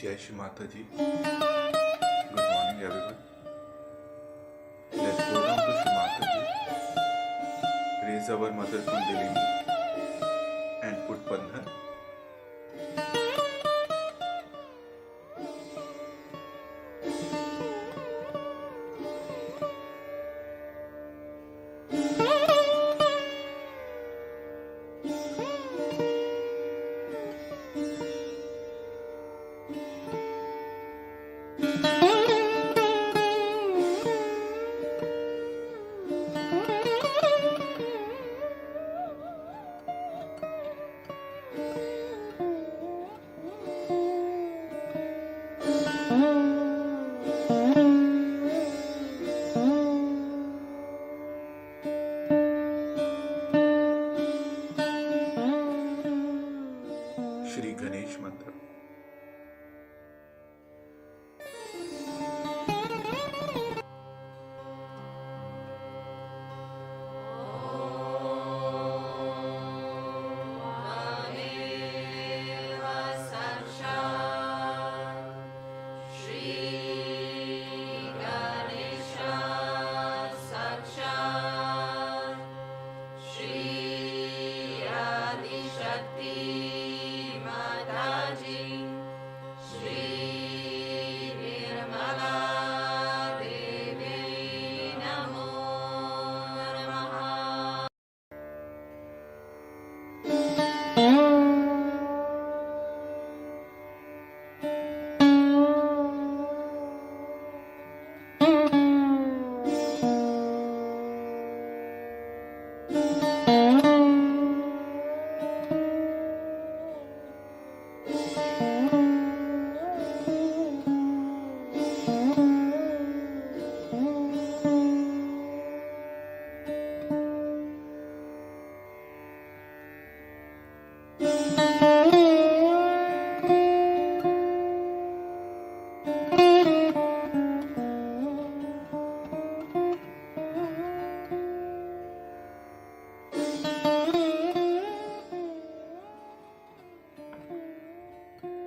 Jai Shri Mataji. Good morning, everyone. Let's go down to Shri Mataji, raise our mother Kundalini, and put Bandhan. Shri Ganesh Mantra.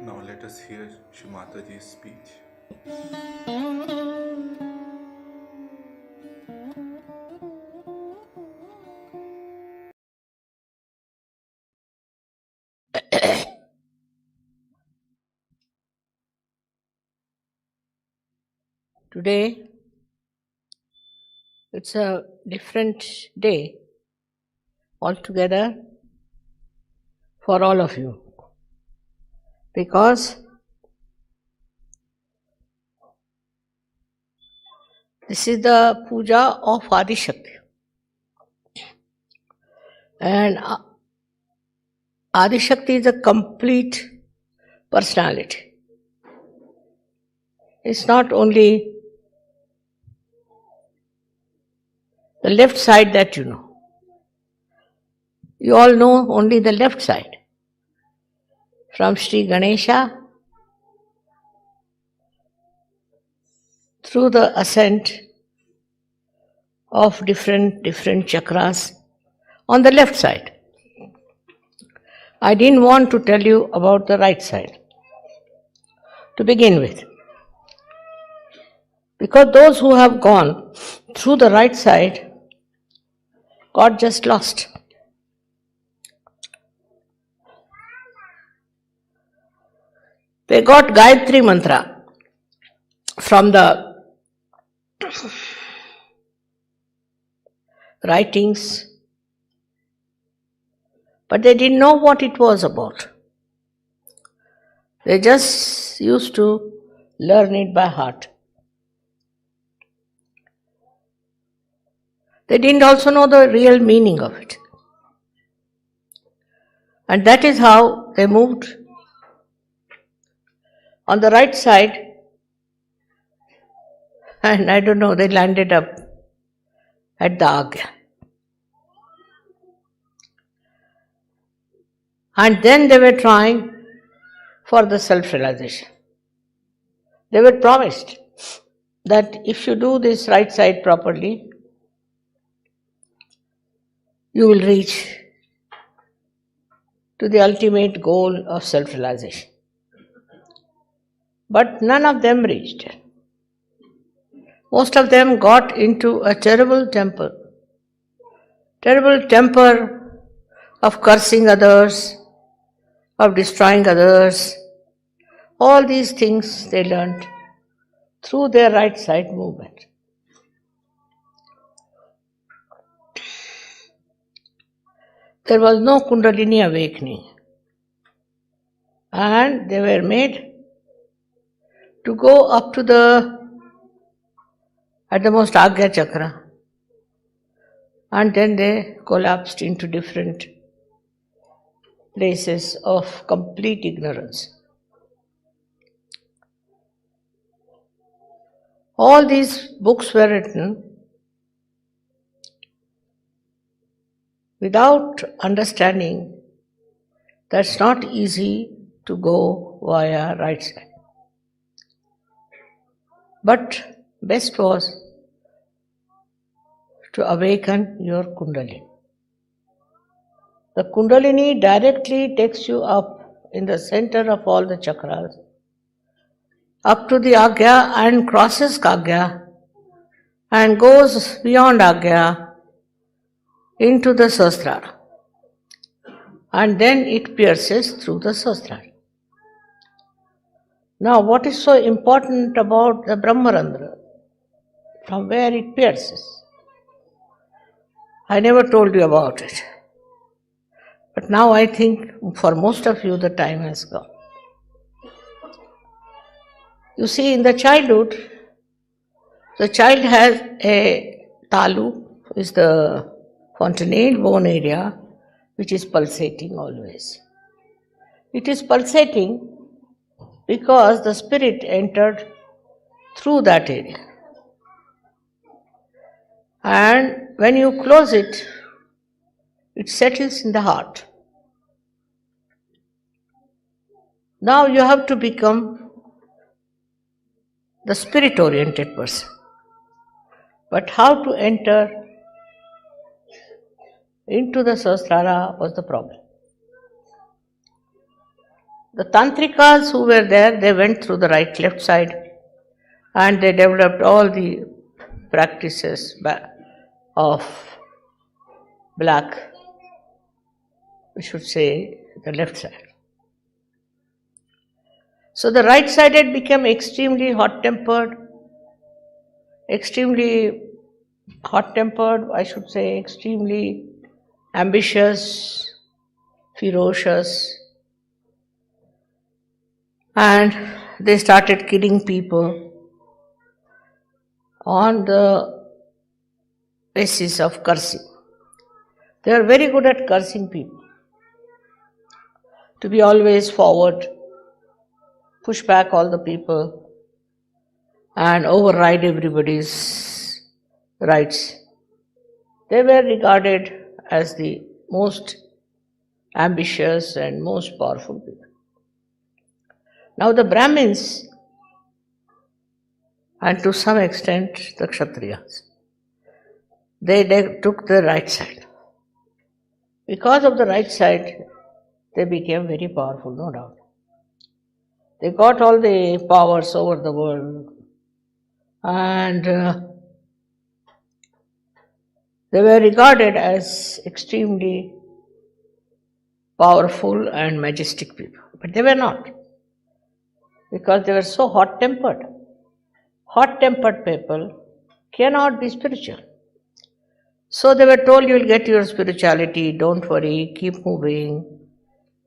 Now let us hear Shri Mataji's speech. Today, it's a different day altogether for all of you, because this is the puja of Adi Shakti. And Adi Shakti is a complete personality. It's not only the left side that you know. You all know only the left side. From Sri Ganesha through the ascent of different chakras on the left side. I didn't want to tell you about the right side to begin with, because those who have gone through the right side got just lost. They got Gayatri Mantra from the writings, but they didn't know what it was about. They just used to learn it by heart. They didn't also know the real meaning of it. And that is how they moved on the right side, and I don't know, they landed up at the Agya. And then they were trying for the self-realization. They were promised that if you do this right side properly, you will reach to the ultimate goal of self-realization. But none of them reached. Most of them got into a terrible temper of cursing others, of destroying others. All these things they learnt through their right side movement. There was no Kundalini awakening, and they were made to go up to at the most Agya Chakra, and then they collapsed into different places of complete ignorance. All these books were written without understanding that it's not easy to go via right side. But best was to awaken your Kundalini. The Kundalini directly takes you up in the center of all the chakras, up to the Agya and crosses Agya and goes beyond Agya into the Sahasrara. And then it pierces through the Sahasrara. Now, what is so important about the Brahmarandra? From where it pierces? I never told you about it. But now I think for most of you the time has come. You see, in the childhood, the child has a talu, is the fontanelle bone area, which is pulsating always. It is pulsating because the spirit entered through that area. And when you close it, it settles in the heart. Now you have to become the spirit-oriented person. But how to enter into the Sahasrara was the problem. The Tantrikas who were there, they went through the right-left side and they developed all the practices of black, we should say, the left side. So the right-sided became extremely hot-tempered, extremely ambitious, ferocious, and they started killing people on the basis of cursing. They are very good at cursing people, to be always forward, push back all the people and override everybody's rights. They were regarded as the most ambitious and most powerful people. Now the Brahmins and to some extent the Kshatriyas, they took the right side. Because of the right side, they became very powerful, no doubt. They got all the powers over the world and they were regarded as extremely powerful and majestic people. But they were not, because they were so hot-tempered. Hot-tempered people cannot be spiritual. So they were told, you will get your spirituality, don't worry, keep moving.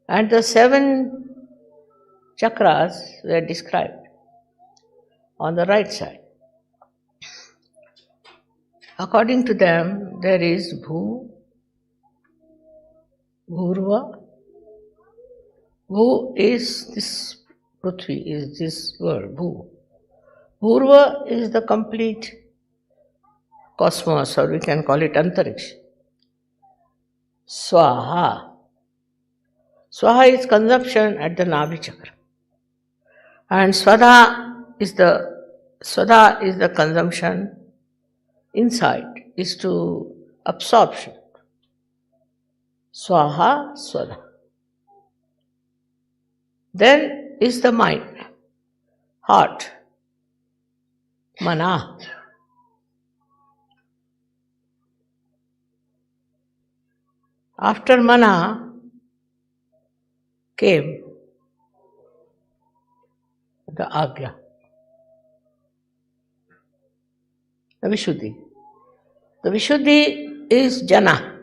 And the 7 chakras were described on the right side. According to them, there is Bhu, Bhurva. Bhu is this Prithvi, is this world, Bhu. Bhurva is the complete cosmos, or we can call it Antariksha. Swaha. Swaha is consumption at the Nabhi chakra. And Swada is the consumption inside, is to absorption. Swaha, Swada. Then is the mind. heart, mana. After mana came the agya, the Vishuddhi. The Vishuddhi is jana,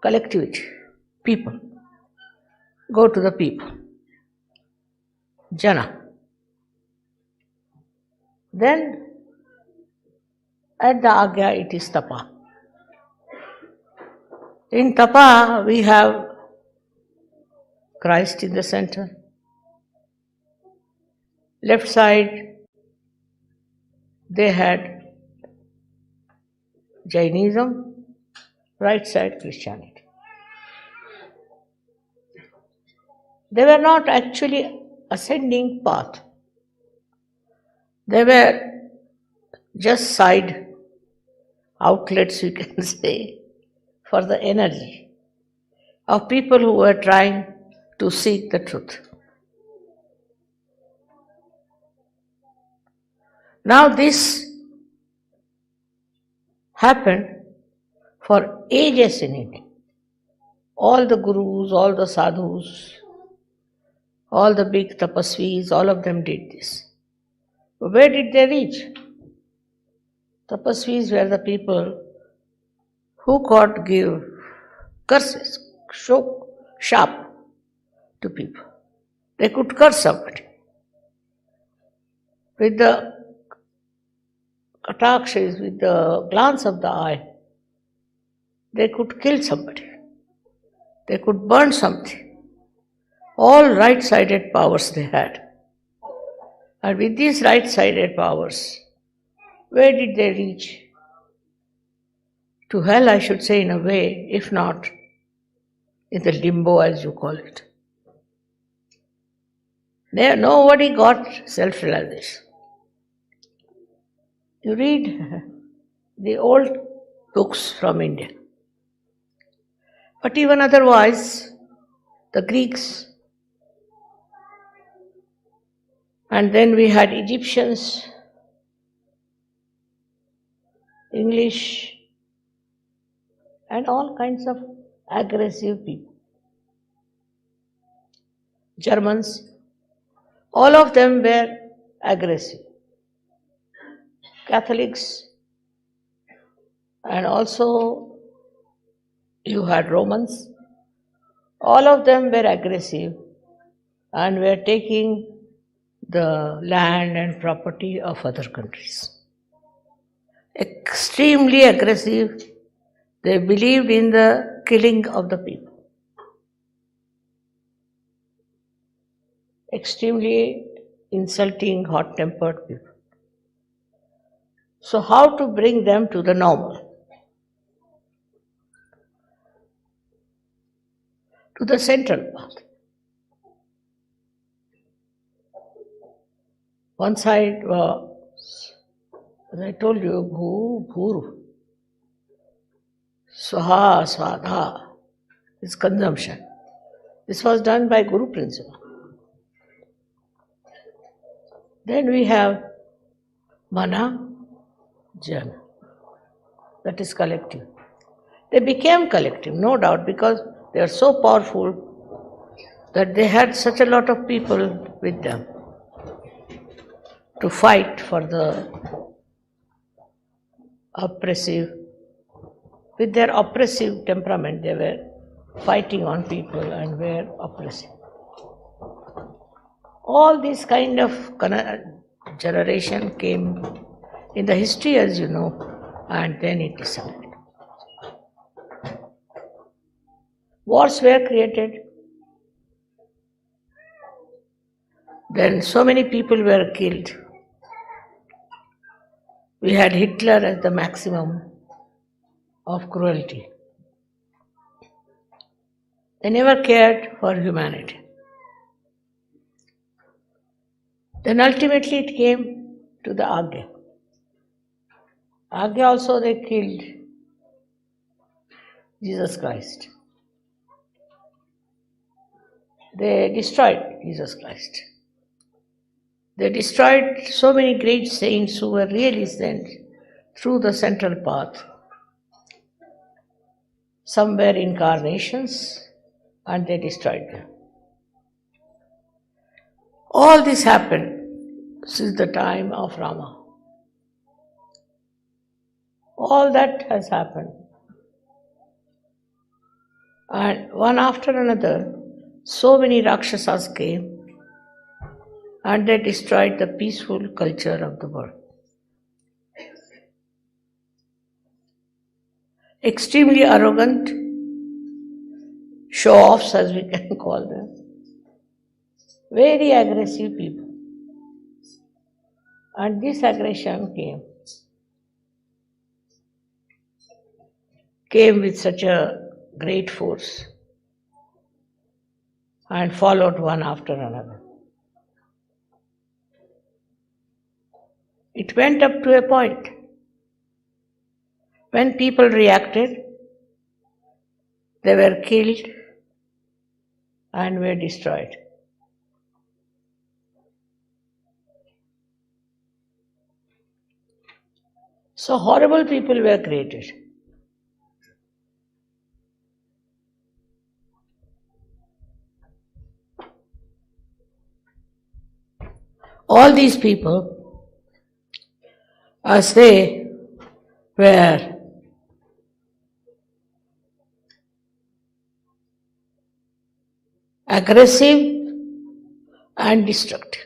collectivity, people. Go to the people. Jana. Then at the agya it is tapa. In tapa we have Christ in the center. Left side they had Jainism, right side Christianity. They were not actually ascending path. They were just side outlets, you can say, for the energy of people who were trying to seek the truth. Now this happened for ages in India. All the gurus, all the sadhus, all the big tapasvis, all of them did this. But where did they reach? Tapasvis were the people who could give curses, sharp to people. They could curse somebody. With the katakshas, with the glance of the eye, they could kill somebody. They could burn something. All right-sided powers they had. And with these right-sided powers, where did they reach? To hell, I should say, in a way, if not in the limbo, as you call it. There, nobody got self-realization. You read the old books from India. But even otherwise, the Greeks, and then we had Egyptians, English, and all kinds of aggressive people. Germans, all of them were aggressive. Catholics, and also you had Romans, all of them were aggressive and were taking the land and property of other countries. Extremely aggressive. They believed in the killing of the people. Extremely insulting, hot-tempered people. So how to bring them to the normal? To the central path. One side was, as I told you, Bhu, Bhuru. Swaha, Swadha is consumption. This was done by Guru principle. Then we have Mana, Jana. That is collective. They became collective, no doubt, because they are so powerful that they had such a lot of people with them to fight for the oppressive. With their oppressive temperament, they were fighting on people and were oppressive. All this kind of generation came in the history, as you know, and then it disappeared. Wars were created. Then so many people were killed. We had Hitler as the maximum of cruelty. They never cared for humanity. Then ultimately it came to the Agya. Agya also they killed Jesus Christ. They destroyed Jesus Christ. They destroyed so many great saints who were really sent through the central path. Some were incarnations and they destroyed them. All this happened since the time of Rama. All that has happened. And one after another, so many Rakshasas came and they destroyed the peaceful culture of the world. Extremely arrogant, show-offs as we can call them, very aggressive people. And this aggression came with such a great force and followed one after another. It went up to a point when people reacted, they were killed and were destroyed. So horrible people were created. All these people, as they were aggressive and destructive.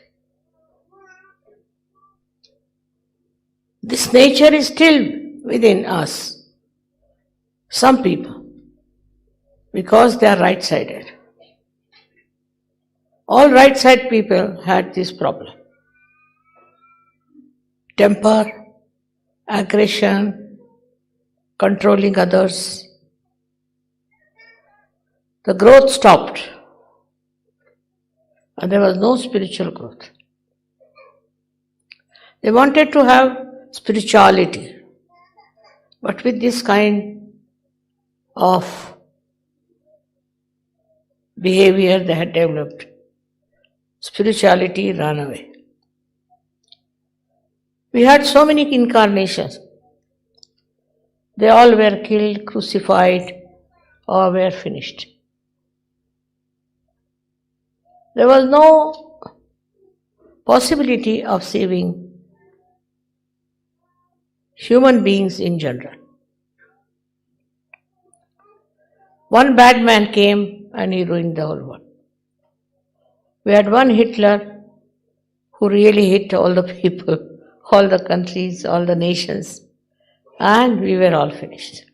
This nature is still within us, some people, because they are right-sided. All right-side people had this problem. Temper, aggression, controlling others. The growth stopped and there was no spiritual growth. They wanted to have spirituality, but with this kind of behavior they had developed, spirituality ran away. We had so many incarnations. They all were killed, crucified, or were finished. There was no possibility of saving human beings in general. One bad man came and he ruined the whole world. We had one Hitler who really hit all the people, all the countries, all the nations, and we were all finished.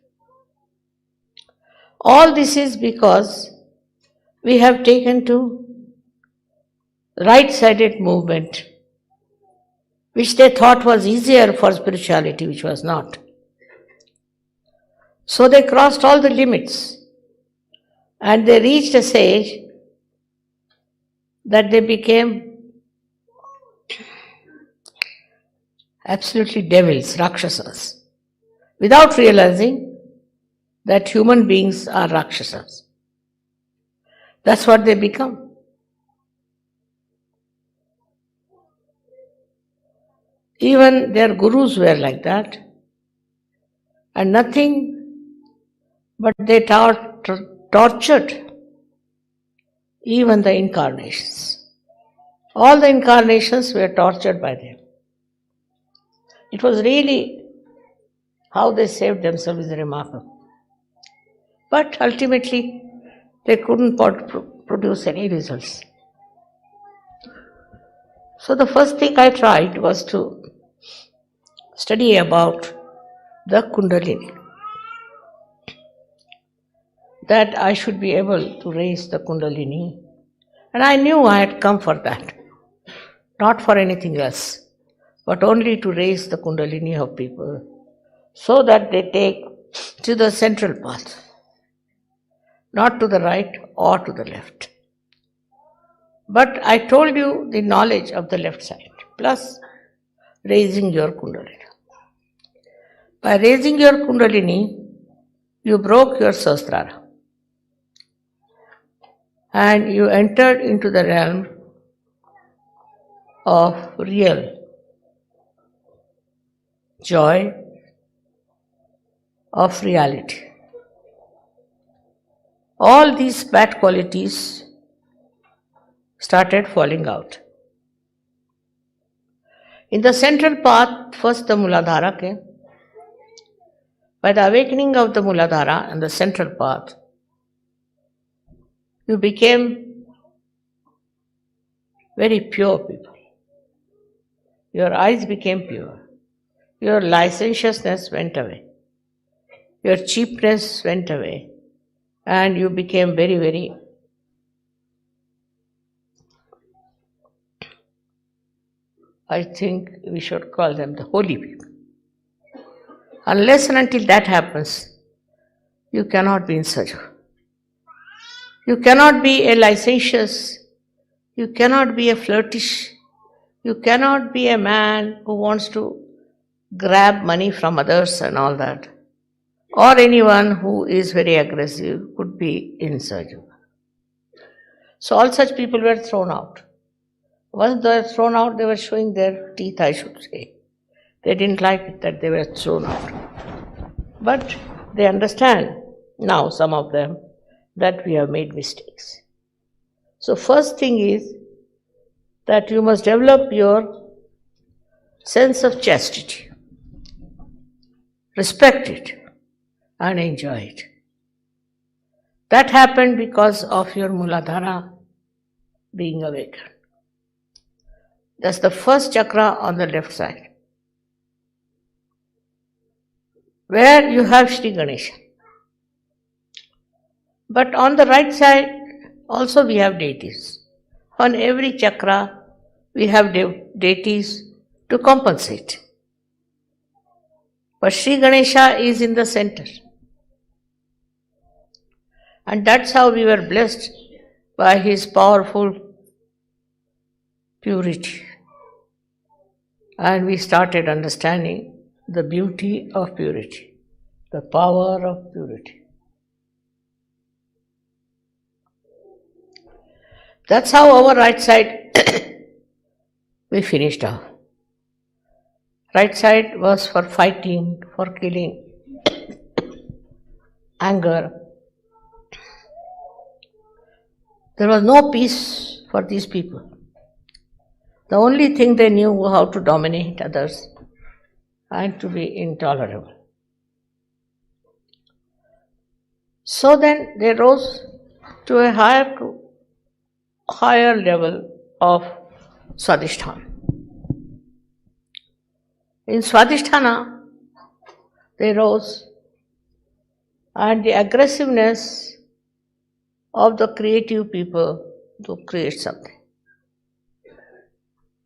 All this is because we have taken to right-sided movement, which they thought was easier for spirituality, which was not. So they crossed all the limits and they reached a stage that they became absolutely devils, Rakshasas, without realizing that human beings are Rakshasas. That's what they become. Even their gurus were like that, and nothing but they tortured even the incarnations. All the incarnations were tortured by them. It was really how they saved themselves is remarkable. But ultimately, they couldn't produce any results. So the first thing I tried was to study about the Kundalini. That I should be able to raise the Kundalini. And I knew I had come for that. Not for anything else, but only to raise the Kundalini of people so that they take to the central path, not to the right or to the left. But I told you the knowledge of the left side, plus raising your Kundalini. By raising your Kundalini, you broke your Sahasrara and you entered into the realm of real joy, of reality. All these bad qualities started falling out. In the central path, first the Muladhara came. By the awakening of the Muladhara and the central path, you became very pure people. Your eyes became pure. Your licentiousness went away. Your cheapness went away. And you became very, very I think we should call them the holy people. Unless and until that happens, you cannot be in sadhu. You cannot be a licentious, you cannot be a flirtish, you cannot be a man who wants to grab money from others and all that. Or anyone who is very aggressive could be in sadhu. So all such people were thrown out. Once they were thrown out, they were showing their teeth, I should say. They didn't like it that they were thrown out. But they understand now, some of them, that we have made mistakes. So first thing is that you must develop your sense of chastity. Respect it and enjoy it. That happened because of your Muladhara being awakened. That's the first chakra on the left side, where you have Sri Ganesha. But on the right side also we have deities. On every chakra we have deities to compensate. But Sri Ganesha is in the center. And that's how we were blessed by his powerful purity. And we started understanding the beauty of purity, the power of purity. That's how our right side we finished off. Right side was for fighting, for killing, anger. There was no peace for these people. The only thing they knew was how to dominate others and to be intolerable. So then they rose to a higher level of Swadhisthana. In Swadhisthana, they rose, and the aggressiveness of the creative people to create something.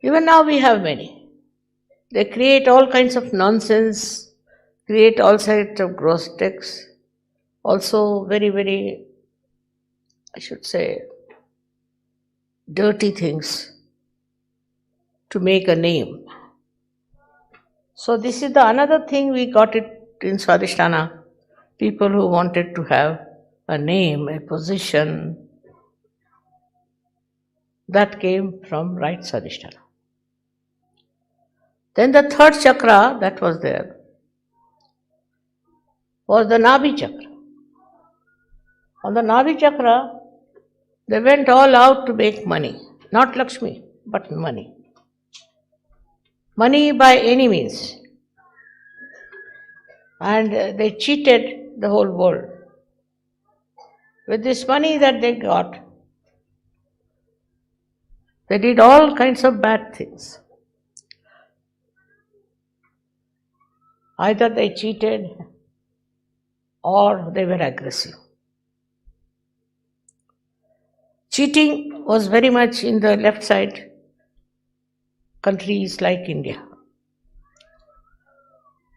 Even now we have many. They create all kinds of nonsense, create all sorts of gross texts, also very, very, I should say, dirty things to make a name. So this is the another thing we got it in Swadhisthana. People who wanted to have a name, a position, that came from right Swadhisthana. Then the third chakra that was there was the Nabhi chakra. On the Nabhi chakra, they went all out to make money. Not Lakshmi, but money. Money by any means. And they cheated the whole world. With this money that they got, they did all kinds of bad things. Either they cheated or they were aggressive. Cheating was very much in the left side countries like India,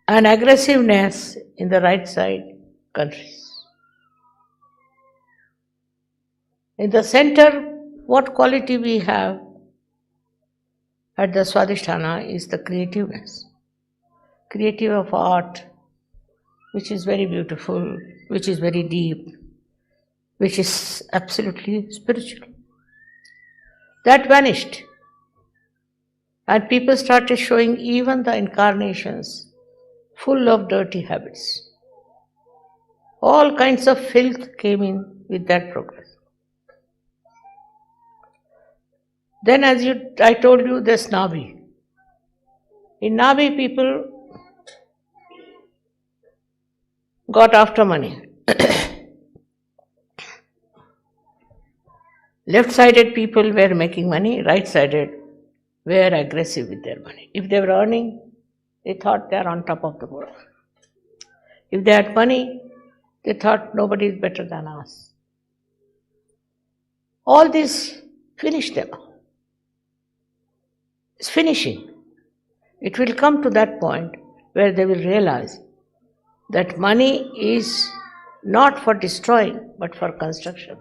and aggressiveness in the right side countries. In the center, what quality we have at the Swadhisthana is the creativeness. Creative of art, which is very beautiful, which is very deep, which is absolutely spiritual. That vanished. And people started showing even the incarnations full of dirty habits. All kinds of filth came in with that progress. Then, I told you, there's Nabi. In Nabi, people got after money. Left-sided people were making money, right-sided were aggressive with their money. If they were earning, they thought they are on top of the world. If they had money, they thought nobody is better than us. All this finished them. It's finishing. It will come to that point where they will realize that money is not for destroying, but for construction.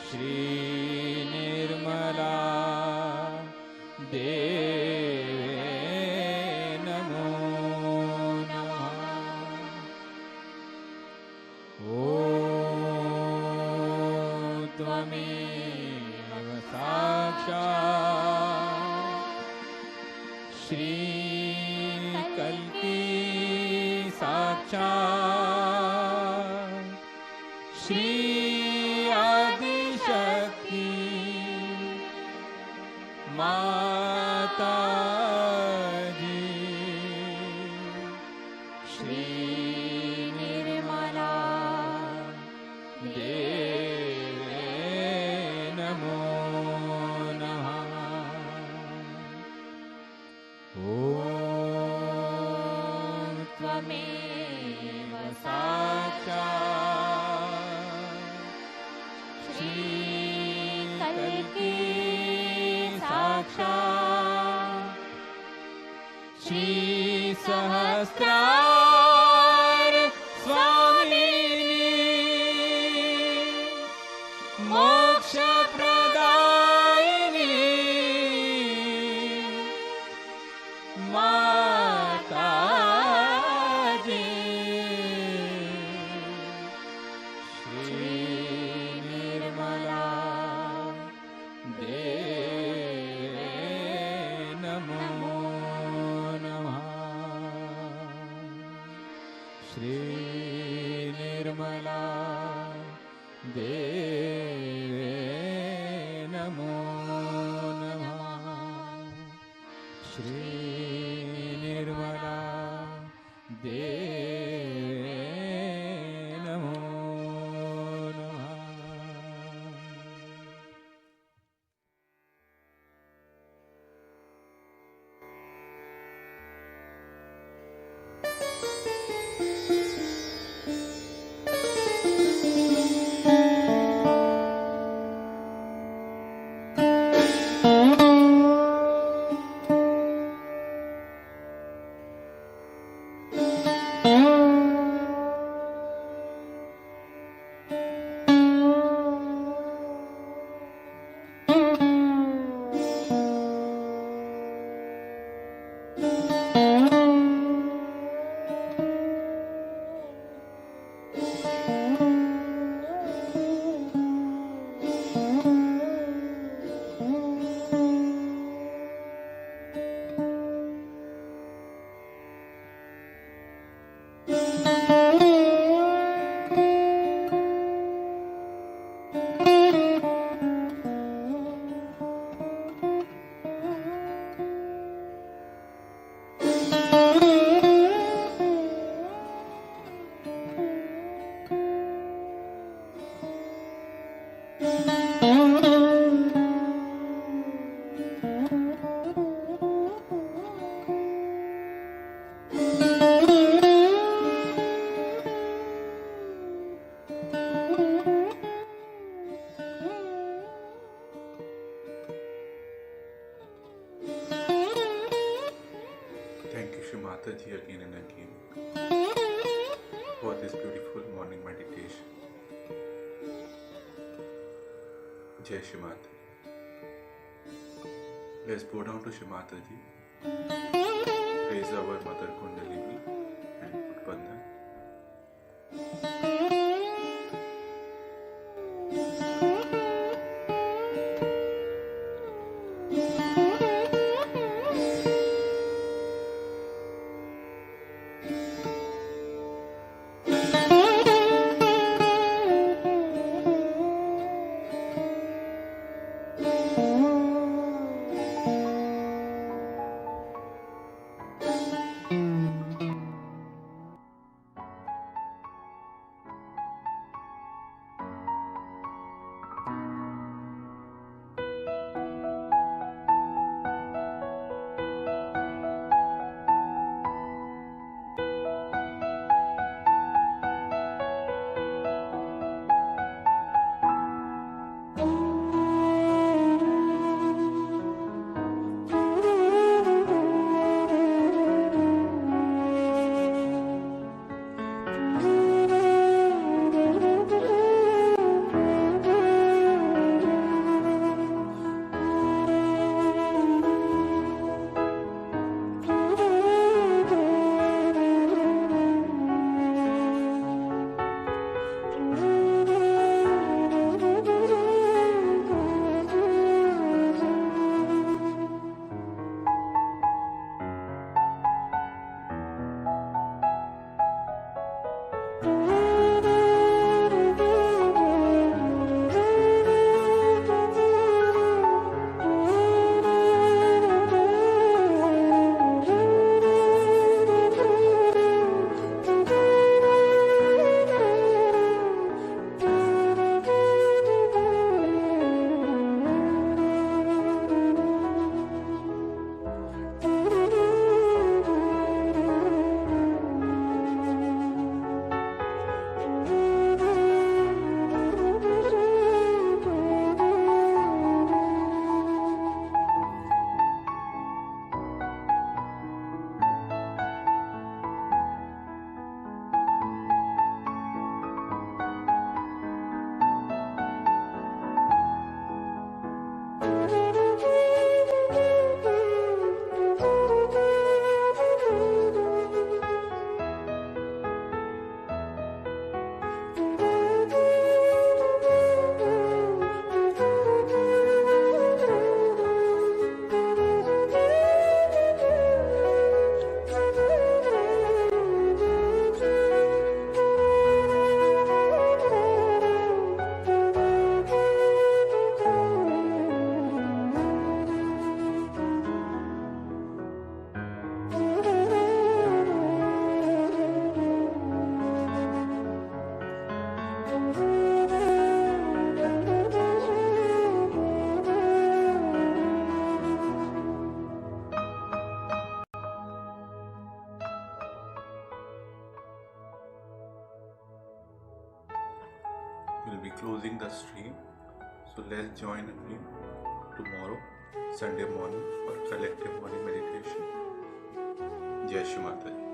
Shri Nirmala देवे नमो नमः। ॐ त्वमेव साक्षात् श्री कल्की साक्षात् श्री आदिशक्ति माता जी श्री निर्मला देवे नमो नमः। ॐ त्वमेव साक्षात् श्री कल्की साक्षात् श्री सहस्रार स्वामिनी मोक्ष प्रदायिनी माता जी श्री निर्मला देवे नमो नमः। श्री निर्मला देवे नमो नमः। श्री निर्मला देवे नमो नमः। Thank you, Shri Mataji, again and again for this beautiful morning meditation. Jai Shri Mata. Let's bow down to Shri Mataji, raise our Mother Kundalini and put Bandhan. ending the stream. So let's join again tomorrow, Sunday morning, for collective morning meditation. Jai Shri Mataji.